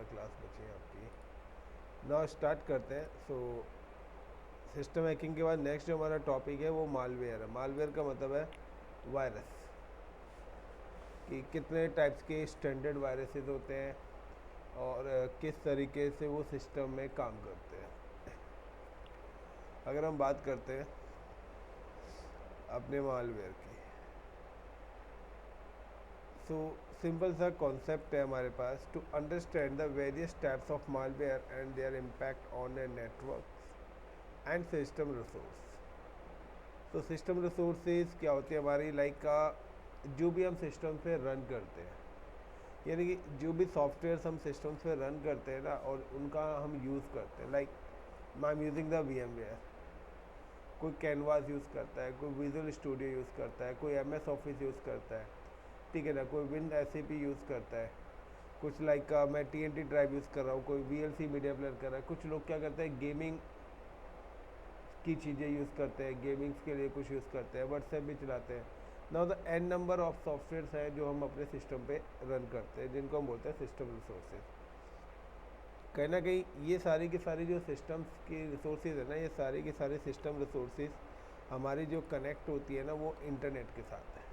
Class बची है आपकी। नाउ स्टार्ट करते हैं। सो सिस्टम हैकिंग के बाद नेक्स्ट जो हमारा टॉपिक है वो मालवेयर है। मालवेयर का मतलब है वायरस, कि कितने टाइप्स के स्टैंडर्ड वायरसेस होते हैं और किस तरीके से वो सिस्टम में काम करते हैं। अगर हम बात करते हैं अपने मालवेयर की, सो सिंपल सा कॉन्सेप्ट है हमारे पास to understand the various types of malware and their impact on a network and system resource. तो सिस्टम रिसोर्सेज क्या होती है हमारी, लाइक जो भी हम सिस्टम पे रन करते हैं, यानी कि जो भी सॉफ्टवेयर हम सिस्टम पे रन करते हैं ना और उनका हम यूज़ करते हैं, like I am using the VMware। कोई कैनवास यूज़ करता है, कोई विजुअल स्टूडियो यूज़ करता है, कोई MS ऑफिस यूज़ करता है, ठीक है ना, कोई विंड SAP यूज़ करता है, कुछ लाइक मैं TNT ड्राइव यूज़ कर रहा हूँ, कोई VLC मीडिया प्लेयर कर रहा है, कुछ लोग क्या करते हैं गेमिंग की चीज़ें यूज़ करते हैं, गेमिंग्स के लिए कुछ यूज़ करते हैं, व्हाट्सएप भी चलाते हैं। Now the n number of softwares हैं जो हम अपने सिस्टम पे रन करते हैं, जिनको हम बोलते हैं सिस्टम रिसोर्सेज। कहीं ना कहीं ये सारी की सारी जो सिस्टम्स की रिसोर्सेज है ना, ये सारी की सारी सिस्टम रिसोर्सेज हमारी जो कनेक्ट होती है ना वो इंटरनेट के साथ है।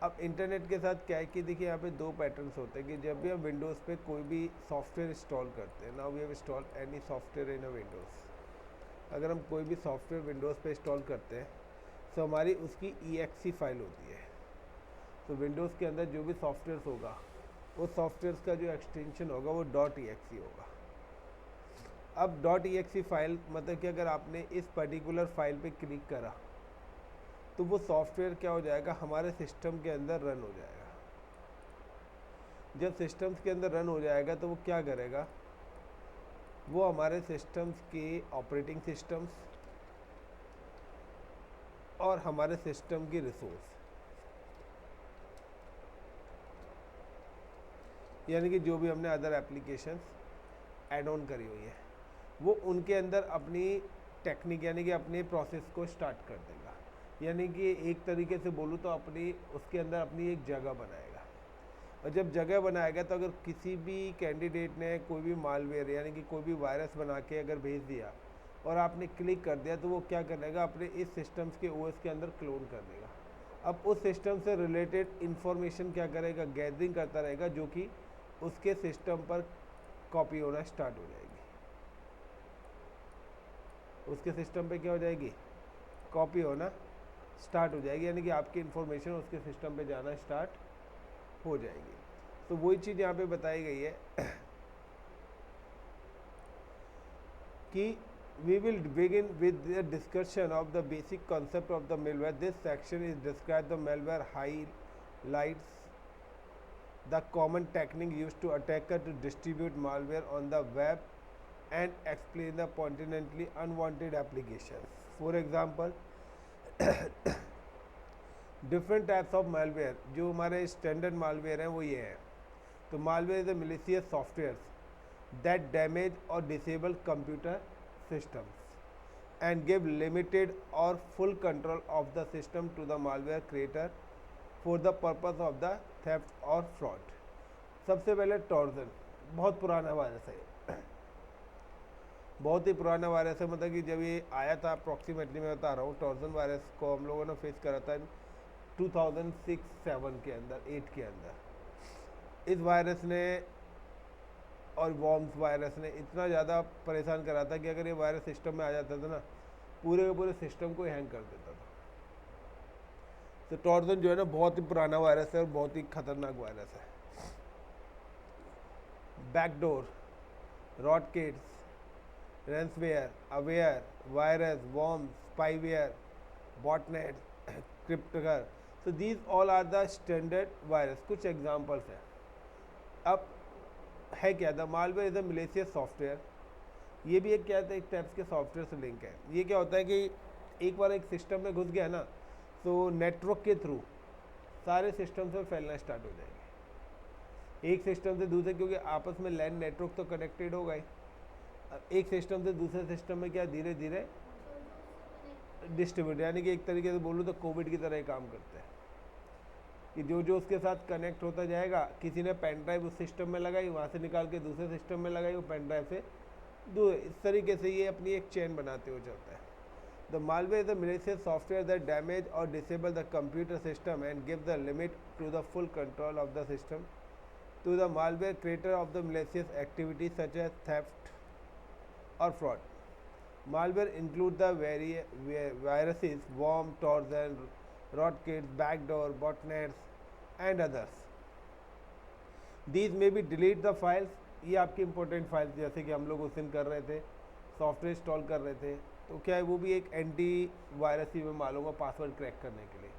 अब इंटरनेट के साथ क्या है कि देखिए यहाँ पे दो पैटर्न्स होते हैं कि जब भी हम विंडोज़ पे कोई भी सॉफ्टवेयर इंस्टॉल करते हैं, now we have install any software in a Windows, अगर हम कोई भी सॉफ्टवेयर विंडोज़ पे इंस्टॉल करते हैं तो हमारी उसकी EXE फाइल होती है। तो विंडोज़ के अंदर जो भी सॉफ्टवेयर होगा वो सॉफ्टवेयर का जो एक्सटेंशन होगा वो .exe होगा। अब .exe फाइल मतलब कि अगर आपने इस पर्टिकुलर फाइल पे क्लिक करा तो वो सॉफ्टवेयर क्या हो जाएगा, हमारे सिस्टम के अंदर रन हो जाएगा। जब सिस्टम्स के अंदर रन हो जाएगा तो वो क्या करेगा, वो हमारे सिस्टम्स के ऑपरेटिंग सिस्टम्स और हमारे सिस्टम की रिसोर्स, यानी कि जो भी हमने अदर एप्लीकेशंस ऐड ऑन करी हुई है वो उनके अंदर अपनी टेक्निक यानी कि अपने प्रोसेस को स्टार्ट कर देगा। यानी कि एक तरीके से बोलूँ तो अपनी उसके अंदर अपनी एक जगह बनाएगा। और जब जगह बनाएगा तो अगर किसी भी कैंडिडेट ने कोई भी मालवेयर यानी कि कोई भी वायरस बना के अगर भेज दिया और आपने क्लिक कर दिया तो वो क्या करेगा, अपने इस सिस्टम्स के OS के अंदर क्लोन कर देगा। अब उस सिस्टम से रिलेटेड इन्फॉर्मेशन क्या करेगा, गैदरिंग करता रहेगा, जो कि उसके सिस्टम पर कॉपी होना स्टार्ट हो जाएगी। उसके सिस्टम पे क्या हो जाएगी, कॉपी होना स्टार्ट हो जाएगी, यानी कि आपकी इन्फॉर्मेशन उसके सिस्टम पे जाना स्टार्ट हो जाएगी। तो वही चीज़ यहाँ पे बताई गई है कि we will begin with the discussion of the basic concept of the malware. This section is describe the malware highlights the common technique used to attacker to distribute malware on the web and explain the potentially unwanted applications. For example, different types of malware, जो हमारे standard malware हैं वो ये हैं। तो malware is the malicious softwares that damage और disable computer systems and give limited or full control of the system to the malware creator for the purpose of the theft or fraud. सबसे पहले torsion, बहुत पुराना virus है, बहुत ही पुराना virus है। मतलब कि जब ये आया था अप्रॉक्सीमेटली मैं बता रहा हूँ, टॉर्जन वायरस को हम लोगों ने फेस करा था 2006-7 के अंदर, 8 के अंदर। इस वायरस ने और वॉर्म्स वायरस ने इतना ज़्यादा परेशान करा था कि अगर ये वायरस सिस्टम में आ जाता था ना, पूरे के पूरे सिस्टम को हैंग कर देता था। तो टॉर्जन जो है ना बहुत ही पुराना वायरस है और बहुत ही खतरनाक वायरस है। Backdoor, rootkits, ransomware, adware, virus, worms, spyware, botnet, crypter, तो these all are the standard virus. कुछ एग्जाम्पल्स हैं। अब है क्या, the malware is a malicious software, ये भी एक क्या है, एक टाइप्स के सॉफ्टवेयर से लिंक है। ये क्या होता है कि एक बार एक सिस्टम में घुस गया ना तो नेटवर्क के थ्रू सारे सिस्टम से फैलना स्टार्ट हो जाएंगे, एक सिस्टम से दूसरे, क्योंकि आपस में लैंड नेटवर्क तो कनेक्टेड हो गए। एक सिस्टम से दूसरे सिस्टम में क्या धीरे धीरे डिस्ट्रीब्यूट, यानी कि एक तरीके से बोलूँ तो कोविड की तरह ही काम करते हैं। कि जो जो उसके साथ कनेक्ट होता जाएगा, किसी ने पेन ड्राइव उस सिस्टम में लगाई, वहाँ से निकाल के दूसरे सिस्टम में लगाई, वो पेन ड्राइव से इस तरीके से ये अपनी एक चेन बनाते हुए चलता है। The malware is a malicious software that damage or disable the computer system and give the limit to the full control of the system to the malware creator of the malicious activity such as theft or fraud. Malware include the viruses, worm, trojan, rootkits, backdoor, botnets, and others. These may be delete the files. ये आपकी important files, जैसे कि हम लोग उस दिन कर रहे थे, सॉफ्टवेयर इंस्टॉल कर रहे थे, तो क्या है वो भी एक एंटी वायरस ही मैं मालूंगा पासवर्ड क्रैक करने के लिए।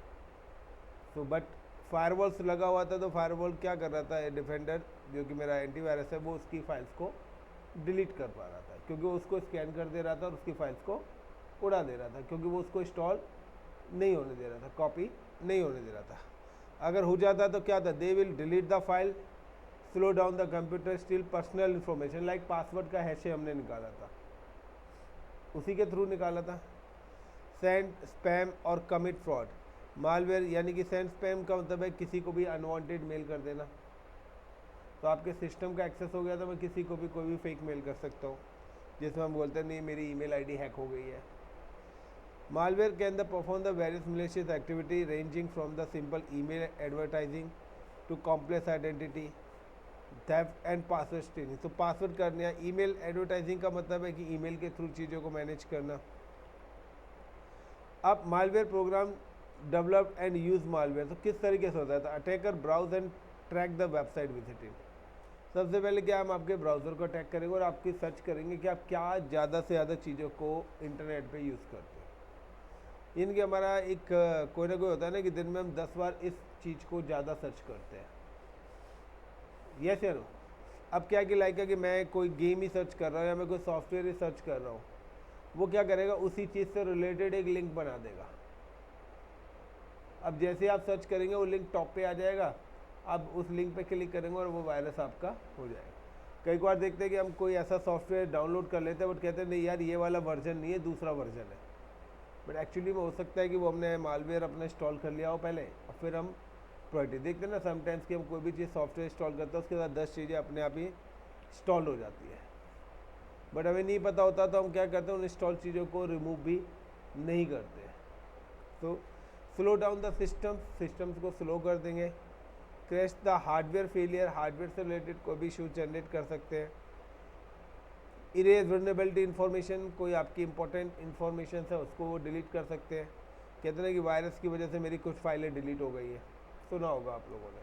तो बट फायरवॉल्स लगा हुआ था, तो फायरवॉल क्या कर रहा था, डिफेंडर जो कि मेरा एंटी वायरस है, वो उसकी फाइल्स को डिलीट कर पा रहा था, क्योंकि वो उसको स्कैन कर दे रहा था और उसकी फाइल्स को उड़ा दे रहा था, क्योंकि वो उसको इंस्टॉल नहीं होने दे रहा था, कॉपी नहीं होने दे रहा था। अगर हो जाता तो क्या था, they will delete the file, slow down the computer, still personal information like password का हैश हमने निकाला था, उसी के थ्रू निकाला था। सेंड स्पैम और कमिट फ्रॉड। मालवेयर यानी कि सेंड स्पैम का मतलब है किसी को भी अनवांटेड मेल कर देना। तो आपके सिस्टम का एक्सेस हो गया तो मैं किसी को भी कोई भी फेक मेल कर सकता हूँ, जिसमें हम बोलते हैं नहीं मेरी ईमेल आईडी हैक हो गई है। Malware can the perform the various malicious activity ranging from the simple email advertising to complex identity, theft and password stealing. तो पासवर्ड करना या ईमेल एडवर्टाइजिंग का मतलब है कि ईमेल के थ्रू चीज़ों को मैनेज करना। अब malware program developed and use malware, तो किस तरीके से होता है, तो attacker browse and track the website visiting. सबसे पहले क्या हम आपके ब्राउज़र को अटैक करेंगे और आपकी सर्च करेंगे कि आप क्या ज़्यादा से ज़्यादा चीज़ों को इंटरनेट पे यूज़ करते हैं। इनके हमारा एक कोई ना कोई होता है ना कि दिन में हम 10 बार इस चीज़ को ज़्यादा सर्च करते हैं, यस या नो। अब क्या कि लाइक है कि मैं कोई गेम ही सर्च कर रहा हूँ या मैं कोई सॉफ्टवेयर ही सर्च कर रहा हूँ, वो क्या करेगा, उसी चीज़ से रिलेटेड एक लिंक बना देगा। अब जैसे आप सर्च करेंगे वो लिंक टॉप पे आ जाएगा, आप उस लिंक पे क्लिक करेंगे और वो वायरस आपका हो जाएगा। कई बार देखते हैं कि हम कोई ऐसा सॉफ्टवेयर डाउनलोड कर लेते हैं बट कहते हैं नहीं यार ये वाला वर्जन नहीं है, दूसरा वर्जन है, बट एक्चुअली में हो सकता है कि वो हमने मालवेयर अपना इंस्टॉल कर लिया हो पहले और फिर हम प्रोडक्ट देखते हैं ना समटाइम्स कि हम कोई भी चीज़ सॉफ्टवेयर इंस्टॉल करते हैं उसके साथ 10 चीज़ें अपने आप ही इंस्टॉल हो जाती है, बट हमें नहीं पता होता तो हम क्या करते हैं उन इंस्टॉल चीज़ों को रिमूव भी नहीं करते। तो स्लो डाउन द सिस्टम्स को स्लो कर देंगे। Crash the hardware failure, hardware से रिलेटेड कोई भी इशू जनरेट कर सकते हैं। इरेज वल्नरेबिलिटी इन्फॉर्मेशन, कोई आपकी इंपॉर्टेंट इन्फॉर्मेशन है उसको वो डिलीट कर सकते हैं। कहते हैं कि वायरस की वजह से मेरी कुछ फाइलें डिलीट हो गई है, सुना होगा आप लोगों ने।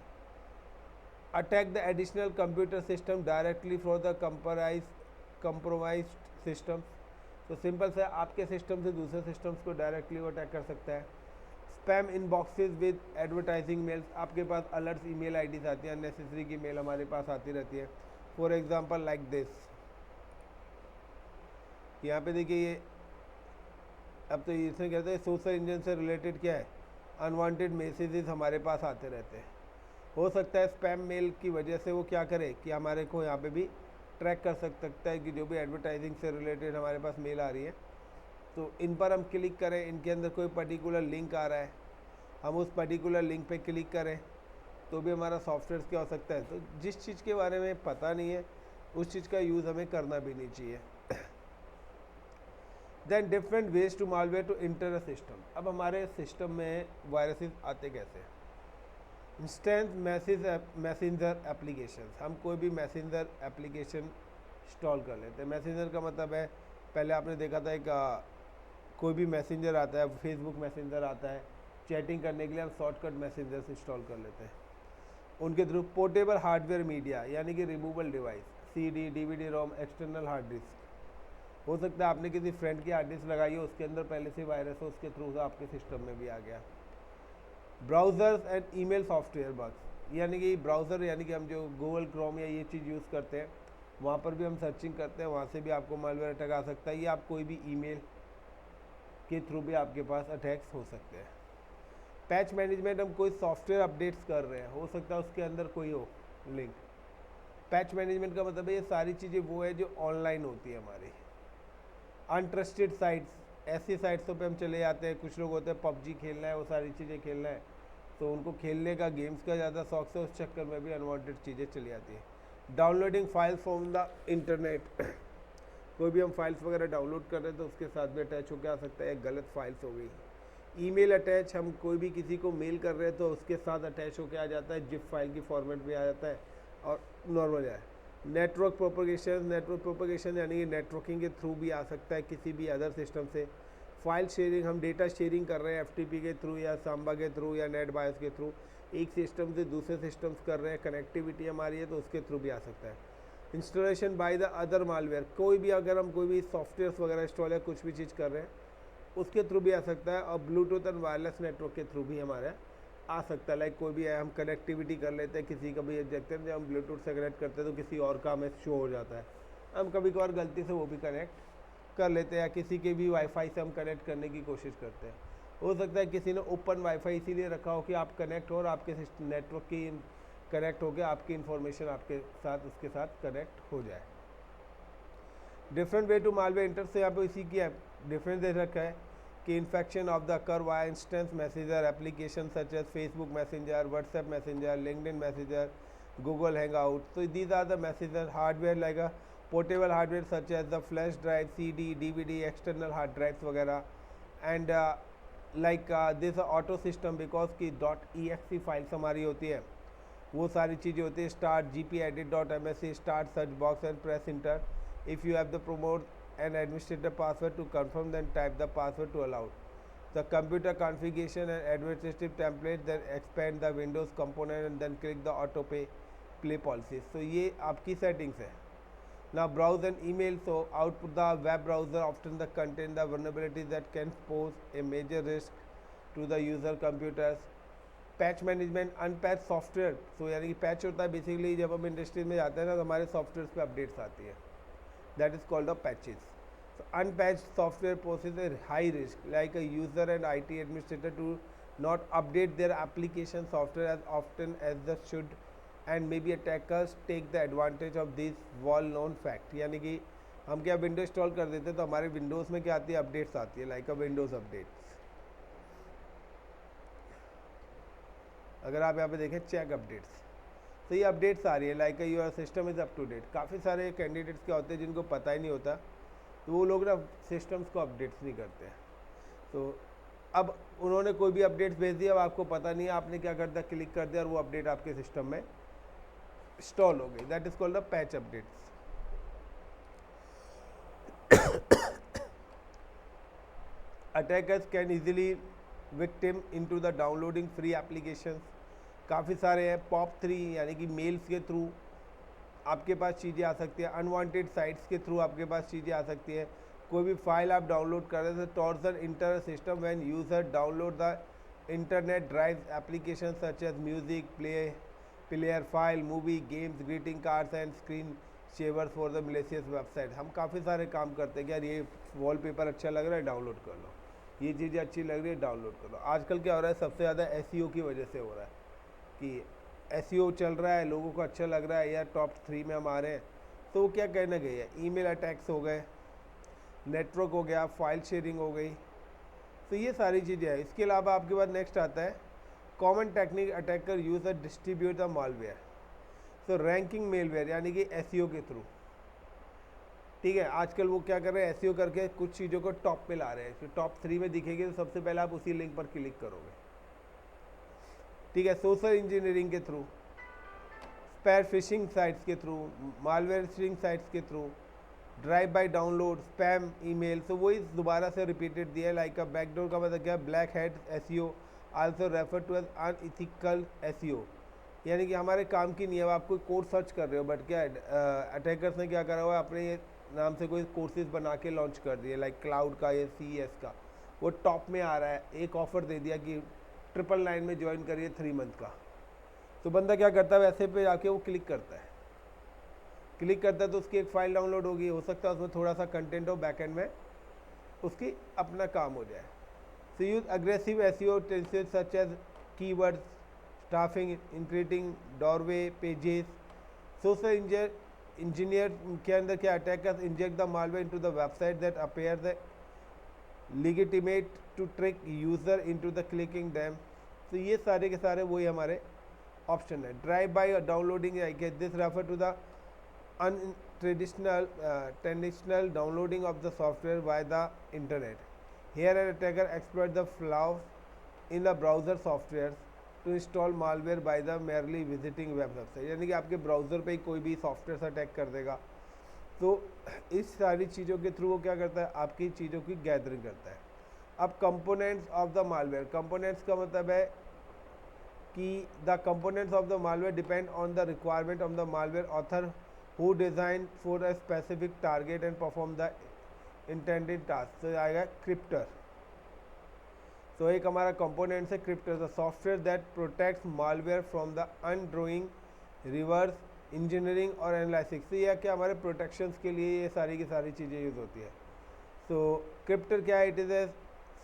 Attack the additional computer system directly for the compromised system. तो सिंपल से आपके सिस्टम से दूसरे सिस्टम्स को डायरेक्टली वो अटैक कर सकता है। स्पैम इनबॉक्सेस विद एडवर्टाइजिंग मेल्स, आपके पास अलर्ट्स ईमेल आईडीज आती हैं, अननेसेसरी की मेल हमारे पास आती रहती है। फॉर एग्जांपल लाइक दिस, यहाँ पे देखिए ये अब तो इसमें कहते हैं सोशल इंजन से रिलेटेड क्या है, अनवांटेड मैसेजेस हमारे पास आते रहते हैं। हो सकता है स्पैम मेल की वजह से वो क्या करे कि हमारे को यहाँ पे भी ट्रैक कर सकता है कि जो भी एडवर्टाइजिंग से रिलेटेड हमारे पास मेल आ रही है तो इन पर हम क्लिक करें, इनके अंदर कोई पर्टिकुलर लिंक आ रहा है, हम उस पर्टिकुलर लिंक पे क्लिक करें तो भी हमारा सॉफ्टवेयर क्या हो सकता है। तो जिस चीज़ के बारे में पता नहीं है उस चीज़ का यूज़ हमें करना भी नहीं चाहिए। Then different ways to malware to enter a system. अब हमारे सिस्टम में वायरसेस आते कैसे हैं। इंस्टेंट मैसेंजर एप्लीकेशन, हम कोई भी मैसेंजर एप्लीकेशन इंस्टॉल कर लेते हैं। मैसेंजर का मतलब है पहले आपने देखा था एक कोई भी मैसेंजर आता है, फेसबुक मैसेंजर आता है, चैटिंग करने के लिए हम शॉर्टकट मैसेंजर्स इंस्टॉल कर लेते हैं उनके थ्रू। पोर्टेबल हार्डवेयर मीडिया यानी कि रिमूवल डिवाइस, सीडी, डीवीडी रोम, एक्सटर्नल हार्ड डिस्क। हो सकता है आपने किसी फ्रेंड की हार्ड डिस्क लगाई हो, उसके अंदर पहले से वायरस हो, उसके थ्रू आपके सिस्टम में भी आ गया। Browsers and email software bugs, यानी कि ब्राउज़र यानी कि हम जो गूगल क्रोम या ये चीज़ यूज़ करते हैं वहाँ पर भी हम सर्चिंग करते हैं, वहाँ से भी आपको मालवेयर अटैक आ सकता है, या आप कोई भी ईमेल के थ्रू भी आपके पास अटैक्स हो सकते हैं। पैच मैनेजमेंट, हम कोई सॉफ्टवेयर अपडेट्स कर रहे हैं, हो सकता है उसके अंदर कोई हो लिंक। पैच मैनेजमेंट का मतलब है ये सारी चीज़ें वो है जो ऑनलाइन होती है हमारी। अनट्रस्टेड साइट्स, ऐसी साइट्सों पे हम चले जाते हैं, कुछ लोग होते हैं पबजी खेलना है, वो सारी चीज़ें खेलना है, तो उनको खेलने का, गेम्स का ज़्यादा शौक से उस चक्कर में भी अनवांटेड चीज़ें चली आती हैं। Downloading files from the internet कोई भी हम फाइल्स वगैरह डाउनलोड कर रहे हैं तो उसके साथ भी अटैच होकर आ सकता है, गलत फाइल्स हो गई। ईमेल अटैच, हम कोई भी किसी को मेल कर रहे हैं तो उसके साथ अटैच होकर आ जाता है, जिप फाइल की फॉर्मेट में आ जाता है और नॉर्मल है। नेटवर्क प्रोपगेशन यानी कि नेटवर्किंग के थ्रू भी आ सकता है किसी भी अदर सिस्टम से। फाइल शेयरिंग, हम डेटा शेयरिंग कर रहे हैं एफटीपी के थ्रू या सांबा के थ्रू या नेट बायोस के थ्रू, एक सिस्टम से दूसरे सिस्टम्स कर रहे हैं, कनेक्टिविटी हमारी है तो उसके थ्रू भी आ सकता है। Installation by the other malware, कोई भी अगर हम कोई भी सॉफ्टवेयर वगैरह इंस्टॉल या कुछ भी चीज़ कर रहे हैं उसके थ्रू भी आ सकता है। और ब्लूटूथ एंड वायरलेस नेटवर्क के थ्रू भी हमारे आ सकता है। लाइक कोई भी है, हम कनेक्टिविटी कर लेते हैं, किसी का भी देखते हैं जब हम ब्लूटूथ से कनेक्ट करते हैं तो किसी और का हमें शो हो जाता है, हम कभी कभार गलती से वो भी कनेक्ट कर लेते हैं, या किसी के भी वाईफाई से हम कनेक्ट करने की कोशिश करते हैं। हो सकता है किसी ने ओपन वाईफाई इसीलिए रखा हो कि आप कनेक्ट हो और आपके नेटवर्क की कनेक्ट हो गया, आपकी इन्फॉर्मेशन आपके साथ उसके साथ कनेक्ट हो जाए। Different way to malware enter से यहाँ पे इसी की डिफरेंस दे रखा है कि इन्फेक्शन ऑफ द कर via instant messenger application such as Facebook Messenger, WhatsApp Messenger, LinkedIn Messenger, Google Hangout. तो these are the messenger. Hardware like a portable hardware such as the flash drive, CD, DVD, external hard drives वगैरह। And like this auto system because की .exe files हमारी होती है, वो सारी चीज़ें होती है। Start gpedit.msc, start search box and press enter. If you have the promote an administrator password to confirm, then type the password to allow the computer configuration and administrative template, then expand the Windows component and then click the auto play policies. So ये आपकी settings है। Now browse and email. So output the web browser often the contain the vulnerabilities that can pose a major risk to the user computers. Patch management, unpatch software. So यानी कि patch होता है basically जब हम industry में जाते हैं ना तो हमारे सॉफ्टवेयर पे अपडेट्स आती है, that is called a patches. So unpatch software possess a high risk like a user and IT administrator to not update their application software as often as the should and may be attackers take the advantage of this well known fact. यानी कि हम क्या window install कर देते हैं तो हमारे Windows में क्या आती है, अपडेट्स आती है, लाइक अ विंडोज़ अपडेट्स। अगर आप यहाँ पे देखें चेक अपडेट्स, तो ये अपडेट्स आ रही है like your system is up to date. काफ़ी सारे कैंडिडेट्स क्या होते हैं जिनको पता ही नहीं होता, तो वो लोग ना सिस्टम्स को अपडेट्स नहीं करते हैं। तो अब उन्होंने कोई भी अपडेट्स भेज दिया, अब आपको पता नहीं है, आपने क्या कर दिया, क्लिक कर दिया और वो अपडेट आपके सिस्टम में इंस्टॉल हो गई। That is called the patch updates. Attackers can easily victim into the downloading free applications. काफ़ी सारे हैं। POP3 यानी कि मेल्स के थ्रू आपके पास चीज़ें आ सकती हैं, अनवांटेड साइट्स के थ्रू आपके पास चीज़ें आ सकती हैं। कोई भी फाइल आप डाउनलोड कर रहे थे, Trojan enter system when user download the internet drive application such as music player, file, movie, games, greeting cards and screen savers for the malicious website. हम काफ़ी सारे काम करते हैं कि यार ये वॉलपेपर अच्छा लग रहा है, डाउनलोड कर लो, ये चीज़ें अच्छी लग रही है, डाउनलोड करो। आजकल क्या हो रहा है, सबसे ज़्यादा SEO की वजह से हो रहा है कि SEO चल रहा है, लोगों को अच्छा लग रहा है, या टॉप 3 में हम आ रहे हैं, तो वो क्या कहने गए है, ईमेल अटैक्स हो गए, नेटवर्क हो गया, फाइल शेयरिंग हो गई, तो ये सारी चीज़ें हैं। इसके अलावा आपके पास नेक्स्ट आता है common technique attacker use a distribute the malware. तो रैंकिंग मेलवेयर यानी कि SEO के थ्रू, ठीक है, आजकल वो क्या कर रहे हैं, SEO करके कुछ चीज़ों को टॉप पे ला रहे हैं, टॉप 3 में दिखेगी तो सबसे पहले आप उसी लिंक पर क्लिक करोगे, ठीक है। सोशल इंजीनियरिंग के थ्रू, स्पैर फिशिंग साइट्स के थ्रू, मालवेयर फिशिंग साइट्स के through, drive bye download, spam email. तो वही दोबारा से रिपीटेड दिया है, लाइक अ बैकडोर का मतलब क्या, black hat SEO also refer to as unethical SEO, यानी कि हमारे काम की नहीं है। आप कोई कोर्स सर्च कर रहे हो बट क्या अटैकर्स ने क्या करा हुआ है, अपने नाम से कोई कोर्सेज बना के लॉन्च कर दिए, लाइक क्लाउड का या CES का, वो टॉप में आ रहा है, एक ऑफर दे दिया कि 999 में ज्वाइन करिए 3 मंथ का। तो बंदा क्या करता है, वैसे पे जाके वो क्लिक करता है, क्लिक करता है तो उसकी एक फ़ाइल डाउनलोड होगी, हो सकता है उसमें थोड़ा सा कंटेंट हो, बैकएंड में उसकी अपना काम हो जाए। So use aggressive SEO techniques such as keywords, stuffing, creating doorway pages. Social engineer के अंदर क्या, attackers inject the malware into the website that appear the legitimate to trick user into the clicking them. तो ये सारे के सारे वही हमारे ऑप्शन है. Drive by downloading, this refer to the traditional downloading of the software via the internet. Here an attacker exploits the flaws in the browser software to install malware by the merely visiting web website. यानी कि आपके browser पे ही कोई भी software से attack कर देगा. तो इस सारी चीज़ों के थ्रू वो क्या करता है, आपकी चीज़ों की गैदरिंग करता है. अब components of the malware, components का मतलब है कि the components of the malware depend on the requirement of the malware author who designed for a specific target and perform the intended task. तो आएगा क्रिप्टर. तो एक हमारा कंपोनेंट है crypter, the software that protects malware from the undergoing, reverse engineering और analysis. तो यह क्या हमारे प्रोटेक्शंस के लिए ये सारी की सारी चीज़ें यूज़ होती है. तो क्रिप्टर क्या है, it is a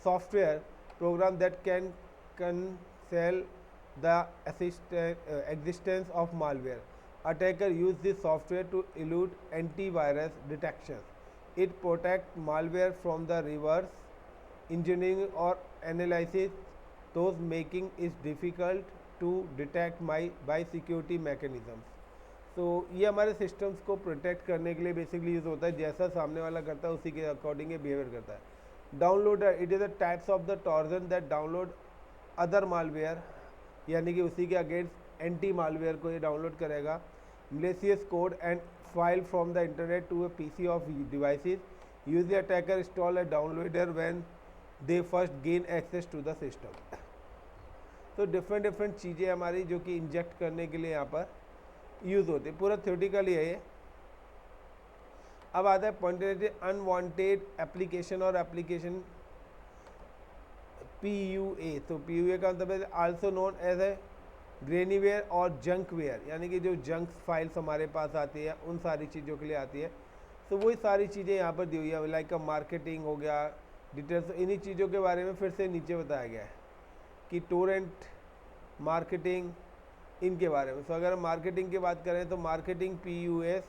software program that can cancel the existence of malware. Attacker use this software to elude antivirus detection. It protects malware from the reverse engineering or analysis, thus making it difficult to detect by security mechanisms. तो ये हमारे systems को protect करने के लिए basically use होता है. जैसा सामने वाला करता है उसी के अकॉर्डिंग ये बिहेवियर करता है. Downloader, it is the types of the torsion that download other malware, यानी कि उसी के अगेंस्ट एंटी मालवेयर को ये डाउनलोड करेगा. malicious code and file from the internet to a PC of devices. Use the attacker install a downloader when they first gain access to the system. तो different चीज़ें हमारी जो कि inject करने के लिए यहाँ पर यूज़ होती है. पूरा थ्योरेटिकली है ये. अब आता है पॉइंट अनवांटेड एप्लीकेशन और एप्लीकेशन PUA. तो PUA का मतलब है आल्सो नोन एज ए ग्रेनीवेयर और जंकवेयर, यानी कि जो जंक फाइल्स हमारे पास आती है उन सारी चीज़ों के लिए आती है. तो वही सारी चीज़ें यहाँ पर दी हुई है, लाइक मार्केटिंग हो गया, डिटेल्स. तो इन्हीं चीज़ों के बारे में फिर से नीचे बताया गया है कि टोरेंट मार्केटिंग, इनके बारे में. तो अगर हम मार्केटिंग की बात करें तो marketing PUS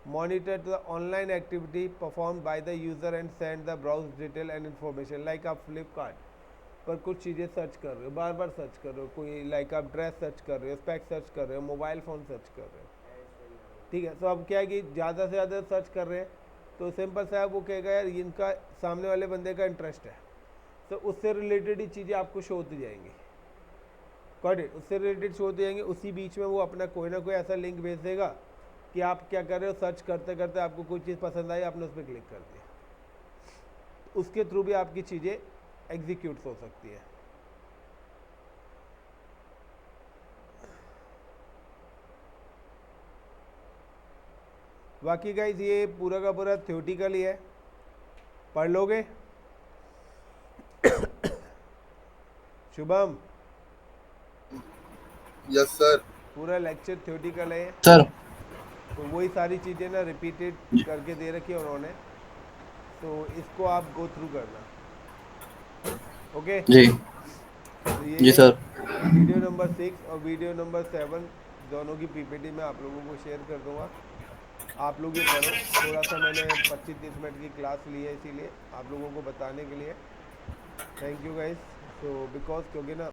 monitor the online activity perform by the user and send the browse detail and information. Like आप फ्लिपकार्ट पर कुछ चीज़ें सर्च कर रहे हो, बार बार सर्च कर रहे हो, कोई लाइक आप ड्रेस सर्च कर रहे हो, स्पेक सर्च कर रहे हो, मोबाइल फ़ोन सर्च कर रहे हो, ठीक है. तो अब क्या है कि ज़्यादा से ज़्यादा सर्च कर रहे हैं तो सिंपल सा है, वो कहेगा यार इनका सामने वाले बंदे का इंटरेस्ट है, तो उससे रिलेटेड ही चीज़ें आपको शो होती जाएंगी. Got it. उससे रिलेटेड शो होती जाएंगी. उसी बीच में वो अपना कोई ना कोई ऐसा लिंक भेज देगा कि आप क्या कर रहे हो, सर्च करते करते आपको कोई चीज़ पसंद आई, आपने उस पर क्लिक कर दिया. उसके थ्रू भी आपकी चीज़ें एग्जीक्यूट हो सकती है. बाकी गाइस ये पूरा का पूरा थ्योरेटिकली है, पढ़ लोगे. Shubham, yes sir. पूरा लेक्चर थ्योरेटिकल है सर. तो वही सारी चीज़ें ना रिपीटेड करके दे रखी है उन्होंने, तो इसको आप गो थ्रू करना. ओके जी. तो ये जी सर. वीडियो नंबर 6 और वीडियो नंबर 7 दोनों की PPT मैं आप लोगों को शेयर कर दूंगा. आप लोग ये पढ़ो. थोड़ा सा मैंने 25-30 मिनट की क्लास ली है इसीलिए आप लोगों को बताने के लिए. Thank you guys. तो बिकॉज क्योंकि ना